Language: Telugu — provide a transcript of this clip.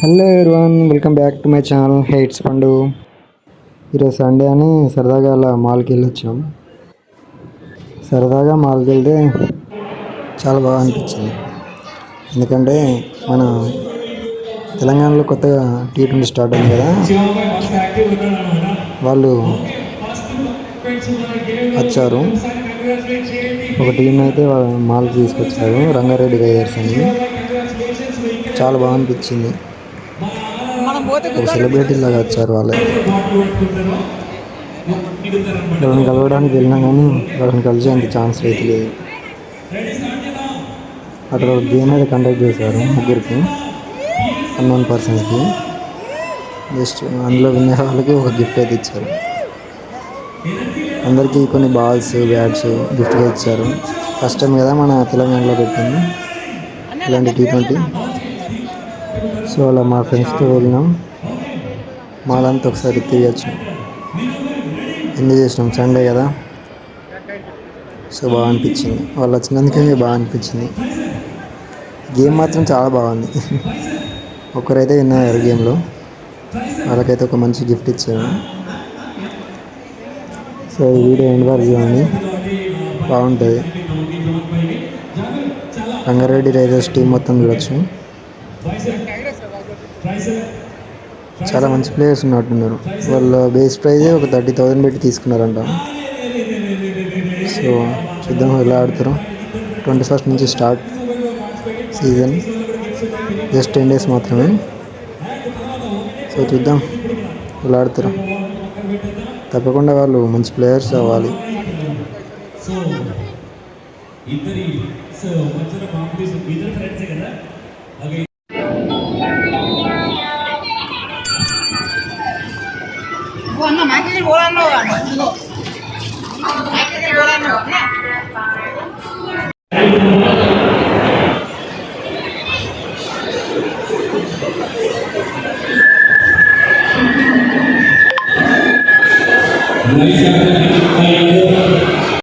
Hello everyone, welcome back to my channel heights పండు. ఈరోజు సండే అని సరదాగా అలా మాల్కి వెళ్ళొచ్చాం. సరదాగా మాల్కి వెళ్తే చాలా బాగా అనిపించింది. ఎందుకంటే మన తెలంగాణలో కొత్తగా T20 స్టార్ట్ అయింది కదా, వాళ్ళు వచ్చారు. ఒక టీం అయితే మాల్కి తీసుకొచ్చారు, రంగారెడ్డి రైడర్స్ అని. చాలా బాగా అనిపించింది. ఒక సెలబ్రిటీ లాగా వచ్చారు వాళ్ళు. వాళ్ళని కలవడానికి వెళ్ళినా కానీ వాళ్ళని కలిసేంత ఛాన్స్ అయితే లేదు. అక్కడ ఒక గేమ్ అయితే కండక్ట్ చేశారు ముగ్గురికి, అన్నోన్ పర్సన్స్కి. జస్ట్ అందులో విన్న వాళ్ళకి ఒక గిఫ్ట్ అయితే ఇచ్చారు. అందరికీ కొన్ని బాల్స్, బ్యాట్స్ గిఫ్ట్గా ఇచ్చారు. ఫస్ట్ టైం కదా మన తెలంగాణలో పెట్టింది ఇలాంటి T20. సో అలా మా ఫ్రెండ్స్తో వెళ్ళినాం. మాలంతా ఒకసారి తిరిగచ్చు, ఎంజాయ్ చేసినాం. సండే కదా, సో బాగా అనిపించింది. వాళ్ళు వచ్చినందుకే బాగా అనిపించింది. గేమ్ మాత్రం చాలా బాగుంది. ఒక్కరైతే విన్నారు గేమ్లో, వాళ్ళకైతే ఒక మంచి గిఫ్ట్ ఇచ్చారు. సో ఈ వీడియో ఎండ్ వరకు చూడండి, బాగుంటుంది. రంగారెడ్డి రైడర్స్ టీం మొత్తం చూడొచ్చు. చాలా మంచి ప్లేయర్స్ ఉన్నట్టున్నారు. వాళ్ళ బేస్ ప్రైజే ఒక 30,000 పెట్టి తీసుకున్నారంట. సో చూద్దాం ఎలా ఆడతారో. 21st నుంచి స్టార్ట్ సీజన్, జస్ట్ 10 days మాత్రమే. సో చూద్దాం ఎలా ఆడతారో. తప్పకుండా వాళ్ళు మంచి ప్లేయర్స్ అవ్వాలి. Nice.